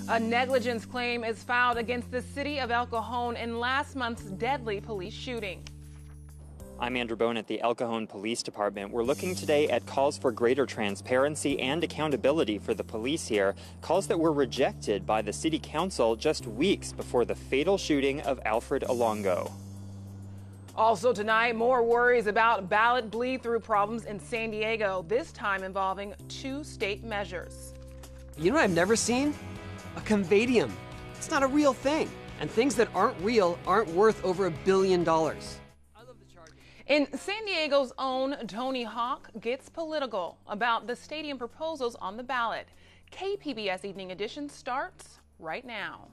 A negligence claim is filed against the city of El Cajon in last month's deadly police shooting. I'm Andrew Bowen at the El Cajon Police Department. We're looking today at calls for greater transparency and accountability for the police here, calls that were rejected by the city council just weeks before the fatal shooting of Alfred Alongo. Also tonight, more worries about ballot bleed-through problems in San Diego, this time involving two state measures. You know what I've never seen? A convadium. It's not a real thing. And things that aren't real aren't worth over $1 billion. In San Diego's own Tony Hawk gets political about the stadium proposals on the ballot. KPBS Evening Edition starts right now.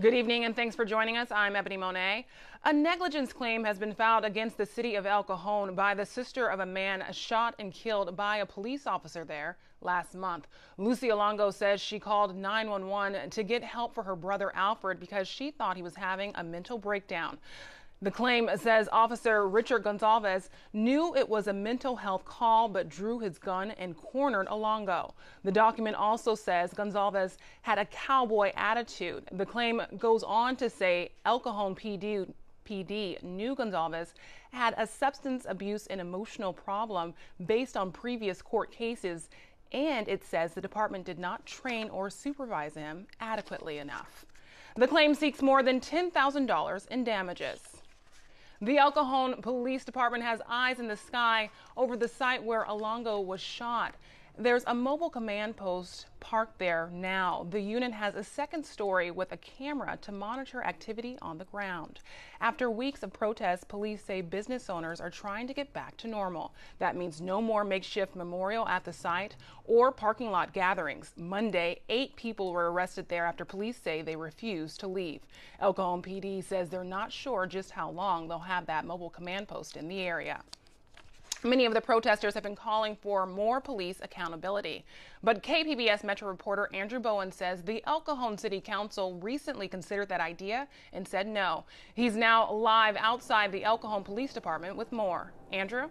Good evening and thanks for joining us. I'm Ebony Monet. A negligence claim has been filed against the city of El Cajon by the sister of a man shot and killed by a police officer there last month. Lucy Alongo says she called 911 to get help for her brother Alfred because she thought he was having a mental breakdown. The claim says Officer Richard Gonzalez knew it was a mental health call but drew his gun and cornered Alongo. The document also says Gonzalez had a cowboy attitude. The claim goes on to say El Cajon PD knew Gonzalez had a substance abuse and emotional problem based on previous court cases, and it says the department did not train or supervise him adequately enough. The claim seeks more than $10,000 in damages. The El Cajon Police Department has eyes in the sky over the site where Alongo was shot. There's a mobile command post parked there now. The unit has a second story with a camera to monitor activity on the ground. After weeks of protests, police say business owners are trying to get back to normal. That means no more makeshift memorial at the site or parking lot gatherings. Monday, 8 people were arrested there after police say they refused to leave. El Cajon PD says they're not sure just how long they'll have that mobile command post in the area. Many of the protesters have been calling for more police accountability. But KPBS Metro reporter Andrew Bowen says the El Cajon City Council recently considered that idea and said no. He's now live outside the El Cajon Police Department with more. Andrew?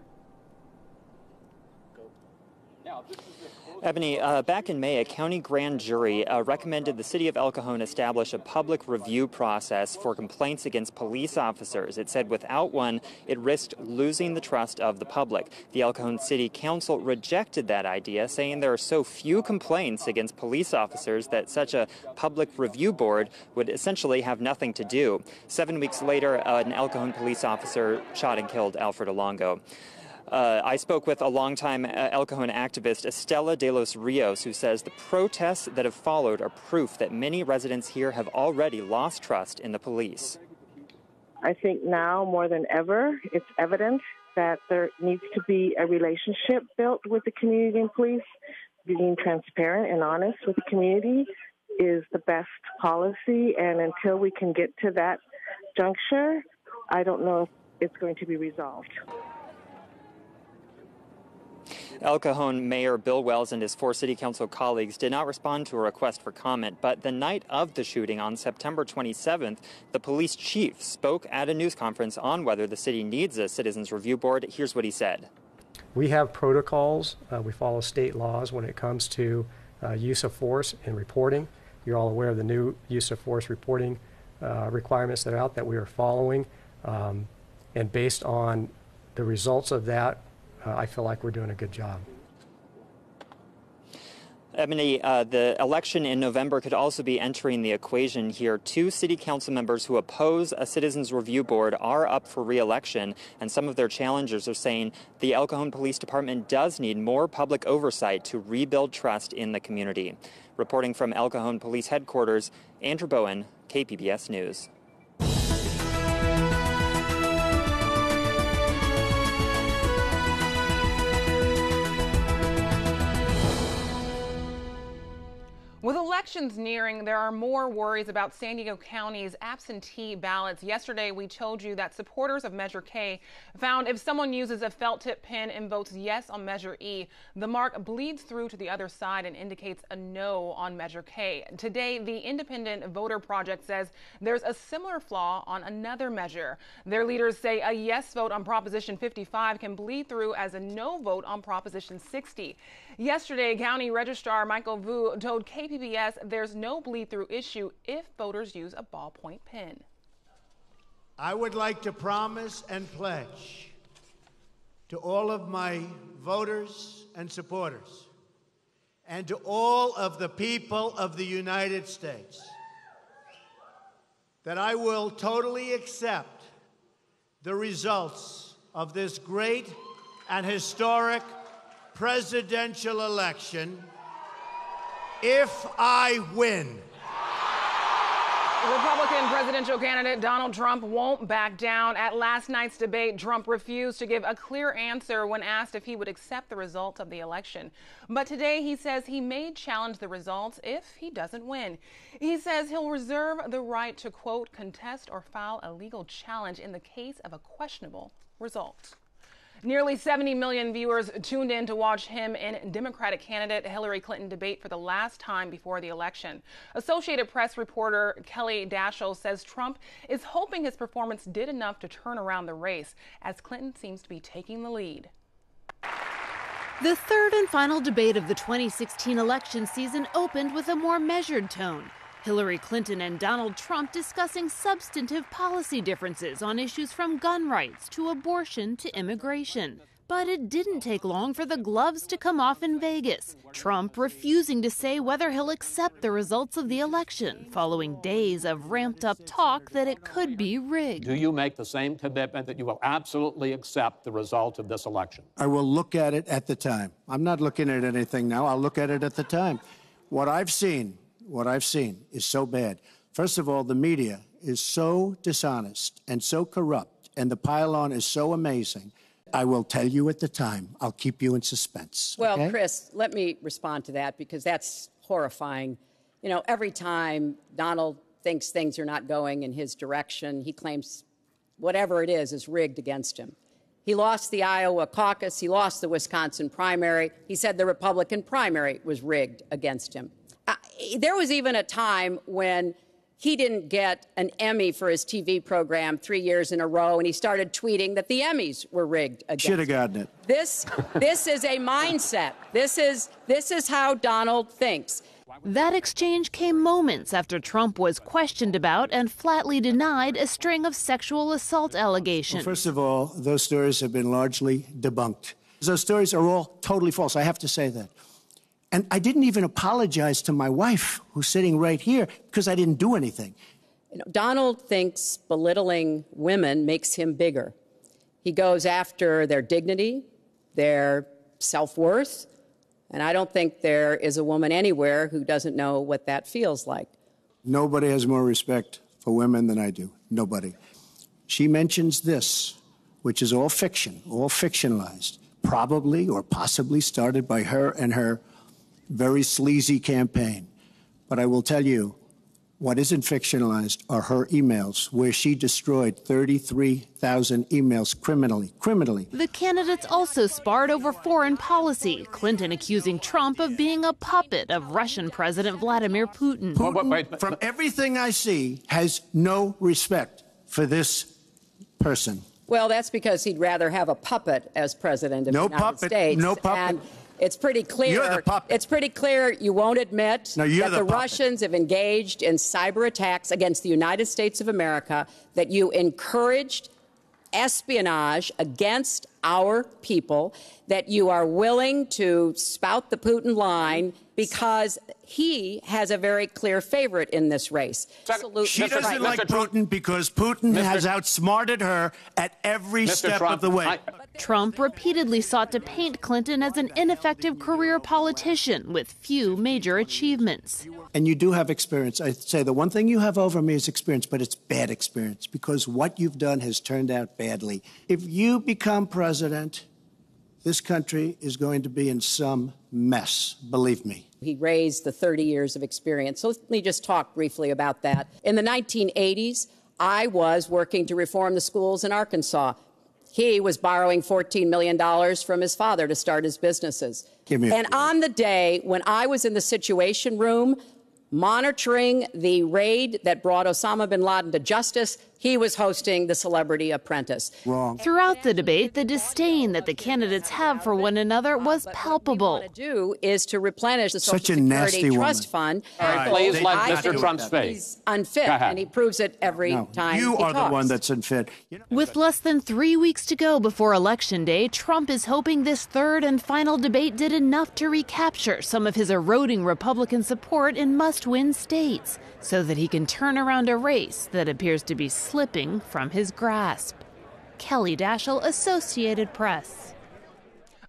Ebony, back in May, a county grand jury recommended the city of El Cajon establish a public review process for complaints against police officers. It said without one, it risked losing the trust of the public. The El Cajon City Council rejected that idea, saying there are so few complaints against police officers that such a public review board would essentially have nothing to do. 7 weeks later, an El Cajon police officer shot and killed Alfred Alongo. I spoke with a longtime El Cajon activist, Estela de los Rios, who says the protests that have followed are proof that many residents here have already lost trust in the police. I think now more than ever, it's evident that there needs to be a relationship built with the community and police. Being transparent and honest with the community is the best policy, and until we can get to that juncture, I don't know if it's going to be resolved. El Cajon Mayor Bill Wells and his 4 city council colleagues did not respond to a request for comment, but the night of the shooting on September 27th, the police chief spoke at a news conference on whether the city needs a citizens review board. Here's what he said. We have protocols. We follow state laws when it comes to use of force and reporting. You're all aware of the new use of force reporting requirements that are out that we are following. And based on the results of that, I feel like we're doing a good job. Ebony, the election in November could also be entering the equation here. 2 city council members who oppose a citizens review board are up for re-election, and some of their challengers are saying the El Cajon Police Department does need more public oversight to rebuild trust in the community. Reporting from El Cajon Police Headquarters, Andrew Bowen, KPBS News. With elections nearing, there are more worries about San Diego County's absentee ballots. Yesterday, we told you that supporters of Measure K found if someone uses a felt tip pen and votes yes on Measure E, the mark bleeds through to the other side and indicates a no on Measure K. Today, the Independent Voter Project says there's a similar flaw on another measure. Their leaders say a yes vote on Proposition 55 can bleed through as a no vote on Proposition 60. Yesterday, County Registrar Michael Vu told KPBS there's no bleed-through issue if voters use a ballpoint pen. I would like to promise and pledge to all of my voters and supporters and to all of the people of the United States that I will totally accept the results of this great and historic presidential election if I win. Republican presidential candidate Donald Trump won't back down. At last night's debate, Trump refused to give a clear answer when asked if he would accept the results of the election. But today he says he may challenge the results if he doesn't win. He says he'll reserve the right to, quote, contest or file a legal challenge in the case of a questionable result. Nearly 70 million viewers tuned in to watch him and Democratic candidate Hillary Clinton debate for the last time before the election. Associated Press reporter Kelly Daschle says Trump is hoping his performance did enough to turn around the race, as Clinton seems to be taking the lead. The third and final debate of the 2016 election season opened with a more measured tone. Hillary Clinton and Donald Trump discussing substantive policy differences on issues from gun rights to abortion to immigration. But it didn't take long for the gloves to come off in Vegas, Trump refusing to say whether he'll accept the results of the election, following days of ramped-up talk that it could be rigged. Do you make the same commitment that you will absolutely accept the result of this election? I will look at it at the time. I'm not looking at anything now. I'll look at it at the time. What I've seen is so bad. First of all, the media is so dishonest and so corrupt, and the pile-on is so amazing. I will tell you at the time. I'll keep you in suspense. Well, okay? Chris, let me respond to that, because that's horrifying. You know, every time Donald thinks things are not going in his direction, he claims whatever it is rigged against him. He lost the Iowa caucus. He lost the Wisconsin primary. He said the Republican primary was rigged against him. There was even a time when he didn't get an Emmy for his TV program 3 years in a row, and he started tweeting that the Emmys were rigged against him. Should have gotten it. This is a mindset. This is how Donald thinks. That exchange came moments after Trump was questioned about and flatly denied a string of sexual assault allegations. Well, first of all, those stories have been largely debunked. Those stories are all totally false. I have to say that. And I didn't even apologize to my wife, who's sitting right here, because I didn't do anything. You know, Donald thinks belittling women makes him bigger. He goes after their dignity, their self-worth, and I don't think there is a woman anywhere who doesn't know what that feels like. Nobody has more respect for women than I do. Nobody. She mentions this, which is all fiction, all fictionalized, probably or possibly started by her and her very sleazy campaign. But I will tell you, what isn't fictionalized are her emails, where she destroyed 33,000 emails criminally. The candidates also sparred over foreign policy, Clinton accusing Trump of being a puppet of Russian President Vladimir Putin. Putin, from everything I see, has no respect for this person. Well, that's because he'd rather have a puppet as president of the United States. No puppet. And it's pretty clear. You're the puppet. It's pretty clear you won't admit that the Russians have engaged in cyber attacks against the United States of America, that you encouraged espionage against our people, that you are willing to spout the Putin line because he has a very clear favorite in this race. She doesn't like Putin because Putin has outsmarted her at every step of the way. Trump repeatedly sought to paint Clinton as an ineffective career politician with few major achievements. And you do have experience. I'd say the one thing you have over me is experience, but it's bad experience because what you've done has turned out badly. If you become president, this country is going to be in some mess, believe me. He raised the 30 years of experience. So let me just talk briefly about that. In the 1980s, I was working to reform the schools in Arkansas. He was borrowing $14 million from his father to start his businesses. And on the day when I was in the Situation Room monitoring the raid that brought Osama bin Laden to justice, he was hosting the Celebrity Apprentice. Wrong. Throughout the debate, the disdain that the candidates have for one another was palpable. What we want to do is to replenish the Such Social a nasty Security woman. Trust Fund. All right, please let Mr. Trump speak. He's unfit, Go ahead. and he proves it every time You he are talks. the one that's unfit. With less than 3 weeks to go before Election Day, Trump is hoping this third and final debate did enough to recapture some of his eroding Republican support in must-win states, so that he can turn around a race that appears to be slipping from his grasp. Kelly Daschle, Associated Press.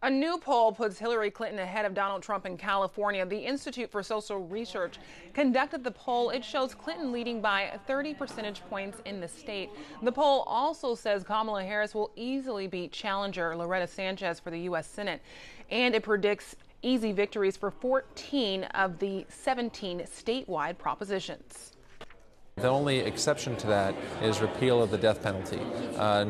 A new poll puts Hillary Clinton ahead of Donald Trump in California. The Institute for Social Research conducted the poll. It shows Clinton leading by 30 percentage points in the state. The poll also says Kamala Harris will easily beat challenger Loretta Sanchez for the U.S. Senate, and it predicts easy victories for 14 of the 17 statewide propositions. The only exception to that is repeal of the death penalty.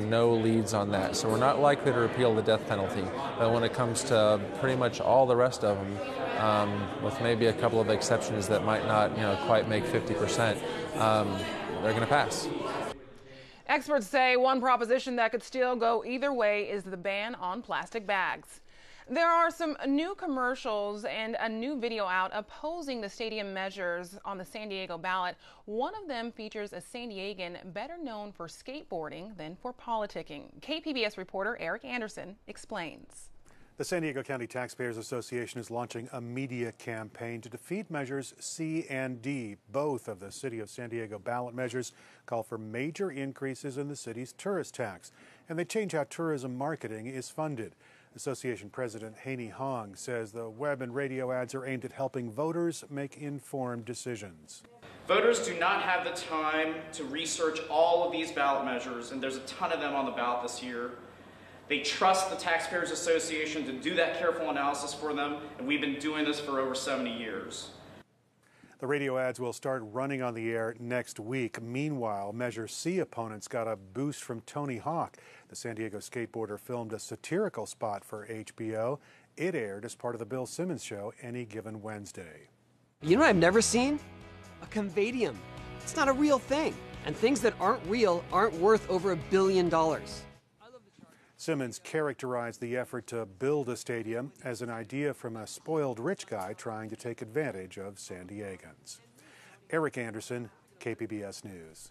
No leads on that. So we're not likely to repeal the death penalty. But when it comes to pretty much all the rest of them, with maybe a couple of exceptions that might not, quite make 50%, they're going to pass. Experts say one proposition that could still go either way is the ban on plastic bags. There are some new commercials and a new video out opposing the stadium measures on the San Diego ballot. One of them features a San Diegan better known for skateboarding than for politicking. KPBS reporter Eric Anderson explains. The San Diego County Taxpayers Association is launching a media campaign to defeat measures C and D. Both of the City of San Diego ballot measures call for major increases in the city's tourist tax, and they change how tourism marketing is funded. Association President Haney Hong says the web and radio ads are aimed at helping voters make informed decisions. Voters do not have the time to research all of these ballot measures, and there's a ton of them on the ballot this year. They trust the Taxpayers Association to do that careful analysis for them, and we've been doing this for over 70 years. The radio ads will start running on the air next week. Meanwhile, Measure C opponents got a boost from Tony Hawk. The San Diego skateboarder filmed a satirical spot for HBO. It aired as part of the Bill Simmons Show Any Given Wednesday. You know what I've never seen? A convadium. It's not a real thing. And things that aren't real aren't worth over $1 billion. Simmons characterized the effort to build a stadium as an idea from a spoiled rich guy trying to take advantage of San Diegans. Eric Anderson, KPBS News.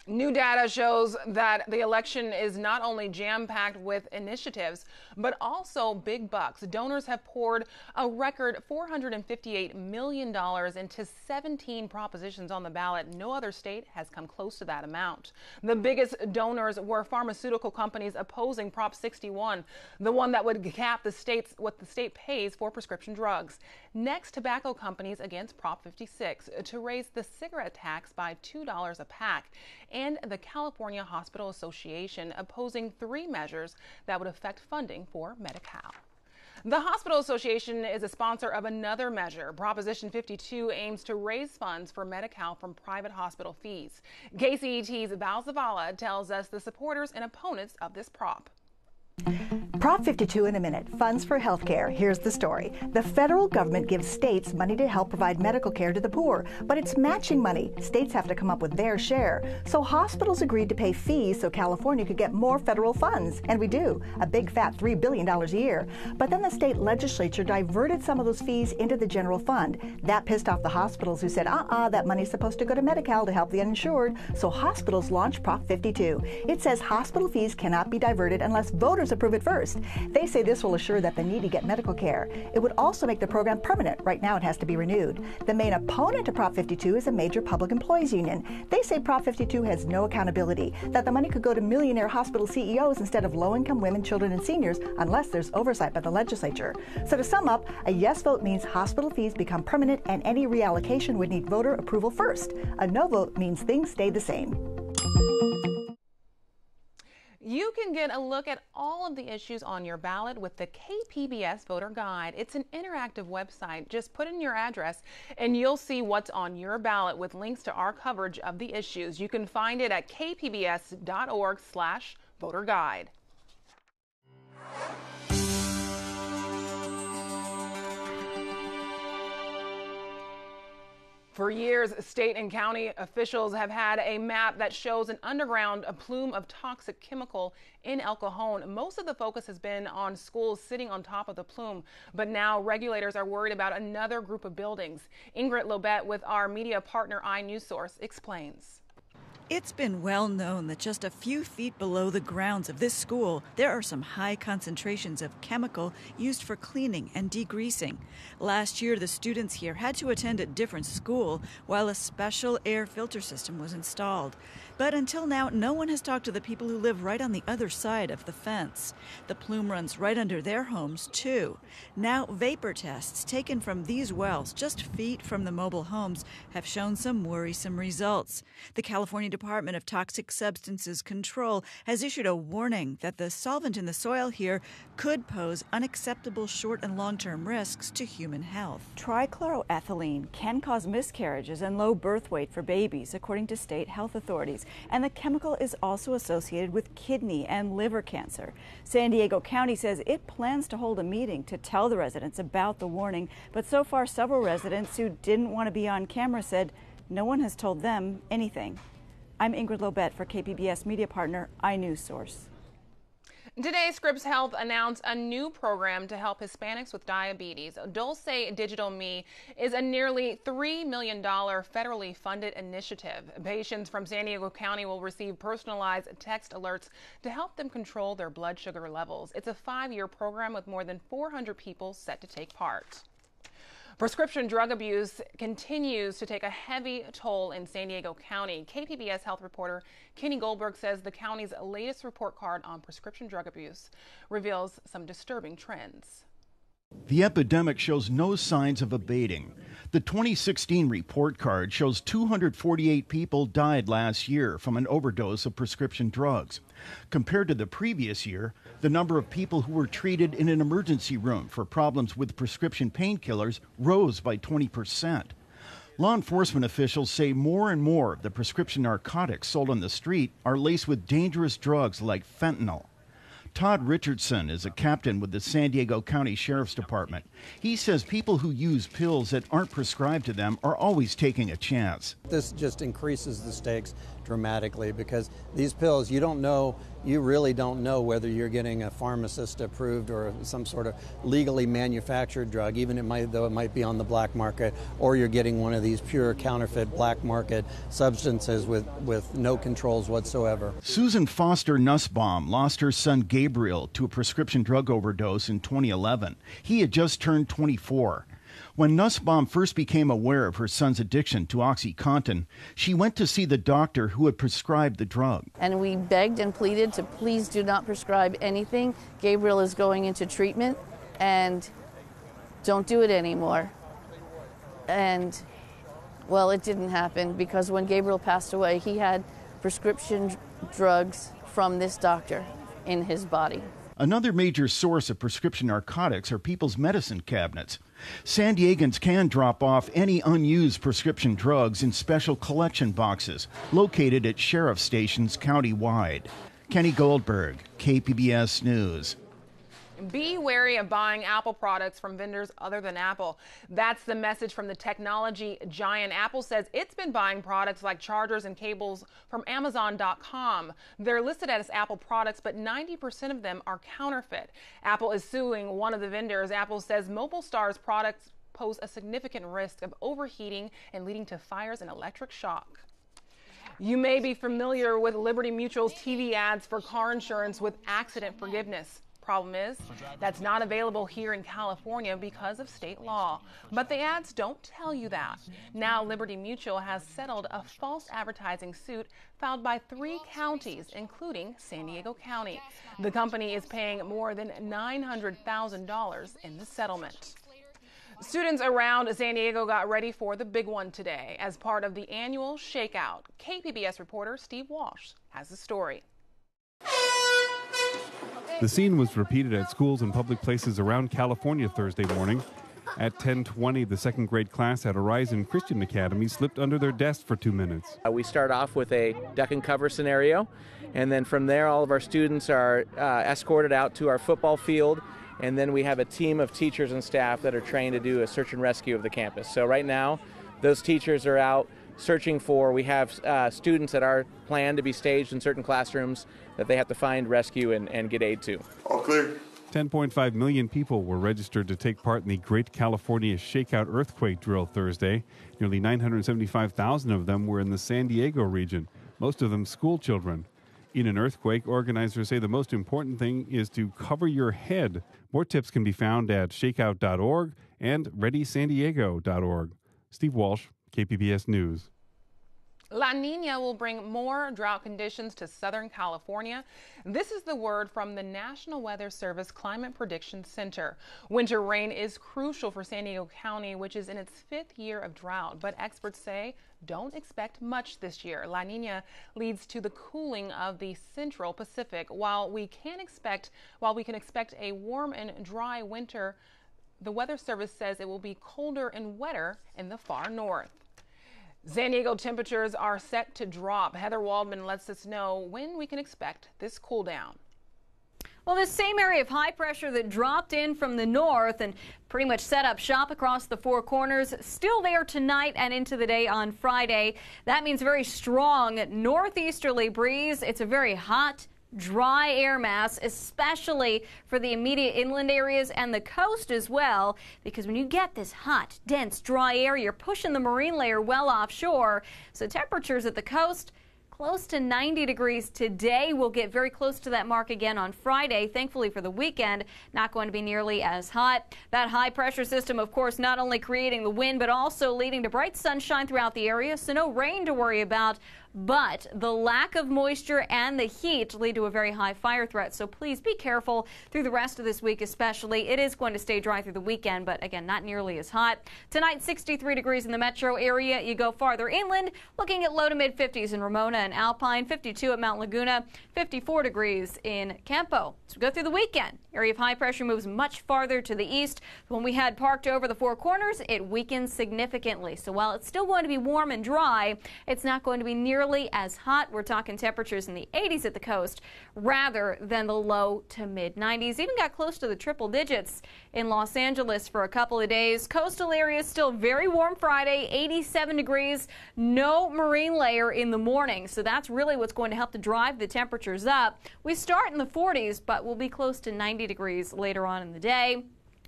New data shows that the election is not only jam-packed with initiatives, but also big bucks. Donors have poured a record $458 million into 17 propositions on the ballot. No other state has come close to that amount. The biggest donors were pharmaceutical companies opposing Prop 61, the one that would cap what the state pays for prescription drugs. Next, tobacco companies against Prop 56 to raise the cigarette tax by $2 a pack, and the California Hospital Association opposing 3 measures that would affect funding for Medi-Cal. The Hospital Association is a sponsor of another measure. Proposition 52 aims to raise funds for Medi-Cal from private hospital fees. KCET's Val Zavala tells us the supporters and opponents of this prop. Prop 52 in a minute. Funds for health care. Here's the story. The federal government gives states money to help provide medical care to the poor, but it's matching money. States have to come up with their share. So hospitals agreed to pay fees so California could get more federal funds. And we do. A big fat $3 billion a year. But then the state legislature diverted some of those fees into the general fund. That pissed off the hospitals who said, that money's supposed to go to Medi-Cal to help the uninsured. So hospitals launched Prop 52. It says hospital fees cannot be diverted unless voters approve it first. They say this will assure that the needy get medical care. It would also make the program permanent. Right now it has to be renewed. The main opponent to Prop 52 is a major public employees union. They say Prop 52 has no accountability, that the money could go to millionaire hospital CEOs instead of low-income women, children, and seniors unless there's oversight by the legislature. So to sum up, a yes vote means hospital fees become permanent and any reallocation would need voter approval first. A no vote means things stay the same. You can get a look at all of the issues on your ballot with the KPBS Voter Guide. It's an interactive website. Just put in your address and you'll see what's on your ballot with links to our coverage of the issues. You can find it at kpbs.org/voterguide. For years, state and county officials have had a map that shows an underground plume of toxic chemical in El Cajon. Most of the focus has been on schools sitting on top of the plume, but now regulators are worried about another group of buildings. Ingrid Lobet with our media partner iNewsSource explains. It's been well known that just a few feet below the grounds of this school, there are some high concentrations of chemical used for cleaning and degreasing. Last year, the students here had to attend a different school while a special air filter system was installed. But until now, no one has talked to the people who live right on the other side of the fence. The plume runs right under their homes, too. Now, vapor tests taken from these wells just feet from the mobile homes have shown some worrisome results. The California Department of Toxic Substances Control has issued a warning that the solvent in the soil here could pose unacceptable short and long-term risks to human health. Trichloroethylene can cause miscarriages and low birth weight for babies, according to state health authorities. And the chemical is also associated with kidney and liver cancer. San Diego County says it plans to hold a meeting to tell the residents about the warning, but so far several residents who didn't want to be on camera said no one has told them anything. I'm Ingrid Lobet for KPBS media partner iNewsSource. Today, Scripps Health announced a new program to help Hispanics with diabetes. Dulce Digital Me is a nearly $3 million federally funded initiative. Patients from San Diego County will receive personalized text alerts to help them control their blood sugar levels. It's a 5-year program with more than 400 people set to take part. Prescription drug abuse continues to take a heavy toll in San Diego County. KPBS health reporter Kenny Goldberg says the county's latest report card on prescription drug abuse reveals some disturbing trends. The epidemic shows no signs of abating. The 2016 report card shows 248 people died last year from an overdose of prescription drugs. Compared to the previous year, the number of people who were treated in an emergency room for problems with prescription painkillers rose by 20%. Law enforcement officials say more and more of the prescription narcotics sold on the street are laced with dangerous drugs like fentanyl. Todd Richardson is a captain with the San Diego County Sheriff's Department. He says people who use pills that aren't prescribed to them are always taking a chance. This just increases the stakes dramatically because these pills, you really don't know whether you're getting a pharmacist approved or some sort of legally manufactured drug, even though it might be on the black market, or you're getting one of these pure counterfeit black market substances with no controls whatsoever. Susan Foster Nussbaum lost her son Gabriel to a prescription drug overdose in 2011. He had just turned 24. When Nussbaum first became aware of her son's addiction to OxyContin, she went to see the doctor who had prescribed the drug. And we begged and pleaded to please do not prescribe anything. Gabriel is going into treatment and don't do it anymore. And, well, it didn't happen because when Gabriel passed away, he had prescription drugs from this doctor in his body. Another major source of prescription narcotics are people's medicine cabinets. San Diegans can drop off any unused prescription drugs in special collection boxes located at sheriff stations countywide. Kenny Goldberg, KPBS News. Be wary of buying Apple products from vendors other than Apple. That's the message from the technology giant. Apple says it's been buying products like chargers and cables from Amazon.com. They're listed as Apple products, but 90% of them are counterfeit. Apple is suing one of the vendors. Apple says MobileStar's products pose a significant risk of overheating and leading to fires and electric shock. You may be familiar with Liberty Mutual's TV ads for car insurance with accident forgiveness. Problem is, that's not available here in California because of state law. But the ads don't tell you that. Now, Liberty Mutual has settled a false advertising suit filed by 3 counties, including San Diego County. The company is paying more than $900,000 in the settlement. Students around San Diego got ready for the big one today as part of the annual shakeout. KPBS reporter Steve Walsh has the story. The scene was repeated at schools and public places around California Thursday morning. At 10:20, the second grade class at Horizon Christian Academy slipped under their desk for 2 minutes. We start off with a duck and cover scenario, and then from there all of our students are escorted out to our football field, and then we have a team of teachers and staff that are trained to do a search and rescue of the campus. So right now, those teachers are out searching for, we have students that are planned to be staged in certain classrooms that they have to find, rescue, and get aid to. All clear. 10.5 million people were registered to take part in the Great California Shakeout Earthquake Drill Thursday. Nearly 975,000 of them were in the San Diego region, most of them school children. In an earthquake, organizers say the most important thing is to cover your head. More tips can be found at shakeout.org and readysandiego.org. Steve Walsh, KPBS News. La Nina will bring more drought conditions to Southern California. This is the word from the National Weather Service Climate Prediction Center. Winter rain is crucial for San Diego County, which is in its 5th year of drought, but experts say don't expect much this year. La Nina leads to the cooling of the Central Pacific. While we can expect a warm and dry winter, the Weather Service says it will be colder and wetter in the far north. San Diego temperatures are set to drop. Heather Waldman lets us know when we can expect this cool down. Well, this same area of high pressure that dropped in from the north and pretty much set up shop across the Four Corners, still there tonight and into the day on Friday. That means a very strong northeasterly breeze. It's a very hot, dry air mass, especially for the immediate inland areas and the coast as well, because when you get this hot, dense, dry air, you're pushing the marine layer well offshore. So temperatures at the coast close to 90 degrees today. We'll get very close to that mark again on Friday. Thankfully for the weekend, not going to be nearly as hot. That high pressure system, of course, not only creating the wind, but also leading to bright sunshine throughout the area, so no rain to worry about. But the lack of moisture and the heat lead to a very high fire threat. So please be careful through the rest of this week especially. It is going to stay dry through the weekend, but again, not nearly as hot. Tonight, 63 degrees in the metro area. You go farther inland, looking at low to mid 50s in Ramona and Alpine, 52 at Mount Laguna, 54 degrees in Campo. So we go through the weekend. Area of high pressure moves much farther to the east. When we had parked over the Four Corners, it weakens significantly. So while it's still going to be warm and dry, it's not going to be nearly as hot. We're talking temperatures in the 80s at the coast rather than the low to mid 90s. Even got close to the triple digits in Los Angeles for a couple of days. Coastal areas still very warm Friday, 87 degrees, no marine layer in the morning. So that's really what's going to help to drive the temperatures up. We start in the 40s, but we'll be close to 90 degrees later on in the day.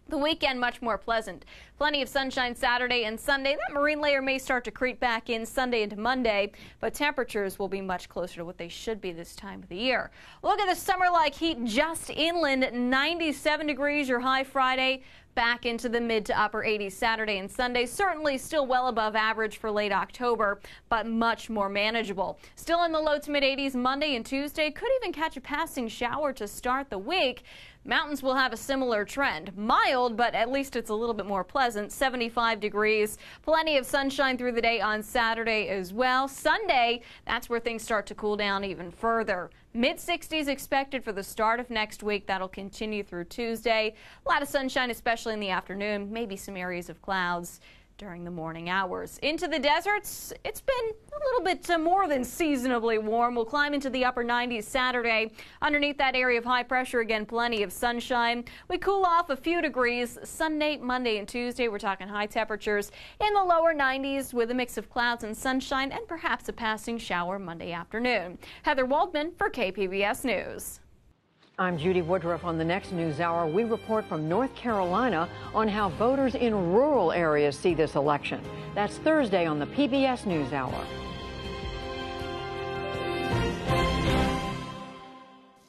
The weekend much more pleasant. Plenty of sunshine Saturday and Sunday. That marine layer may start to creep back in Sunday into Monday, but temperatures will be much closer to what they should be this time of the year. Look at the summer-like heat just inland. 97 degrees your high Friday. Back into the mid to upper 80s Saturday and Sunday. Certainly still well above average for late October, but much more manageable. Still in the low to mid 80s Monday and Tuesday. Could even catch a passing shower to start the week. Mountains will have a similar trend. Mild, but at least it's a little bit more pleasant. 75 degrees. Plenty of sunshine through the day on Saturday as well. Sunday, that's where things start to cool down even further. Mid-60s expected for the start of next week. That'll continue through Tuesday. A lot of sunshine, especially in the afternoon. Maybe some areas of clouds during the morning hours. Into the deserts, it's been a little bit more than seasonably warm. We'll climb into the upper 90s Saturday. Underneath that area of high pressure, again, plenty of sunshine. We cool off a few degrees Sunday, Monday, and Tuesday. We're talking high temperatures in the lower 90s with a mix of clouds and sunshine and perhaps a passing shower Monday afternoon. Heather Waldman for KPBS News. I'm Judy Woodruff. On the next News Hour, we report from North Carolina on how voters in rural areas see this election. That's Thursday on the PBS News Hour.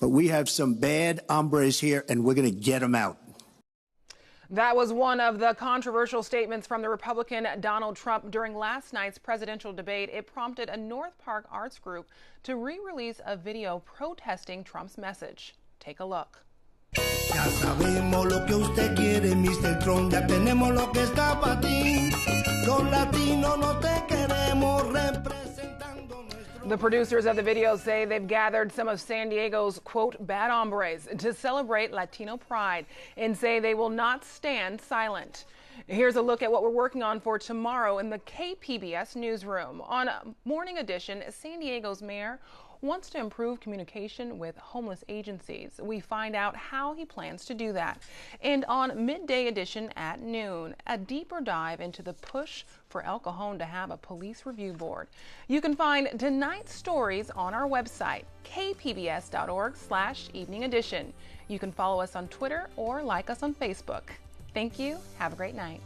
But we have some bad hombres here, and we're going to get them out. That was one of the controversial statements from the Republican Donald Trump during last night's presidential debate. It prompted a North Park arts group to re-release a video protesting Trump's message. Take a look. Ya sabemos lo que usted quiere, Mr. Trump. Ya tenemos lo que está para ti. Los latinos no te queremos representando. The producers of the video say they've gathered some of San Diego's, quote, bad hombres to celebrate Latino pride and say they will not stand silent. Here's a look at what we're working on for tomorrow in the KPBS newsroom. On Morning Edition, San Diego's mayor wants to improve communication with homeless agencies. We find out how he plans to do that. And on Midday Edition at noon, a deeper dive into the push for El Cajon to have a police review board. You can find tonight's stories on our website, kpbs.org/evening edition. You can follow us on Twitter or like us on Facebook. Thank you. Have a great night.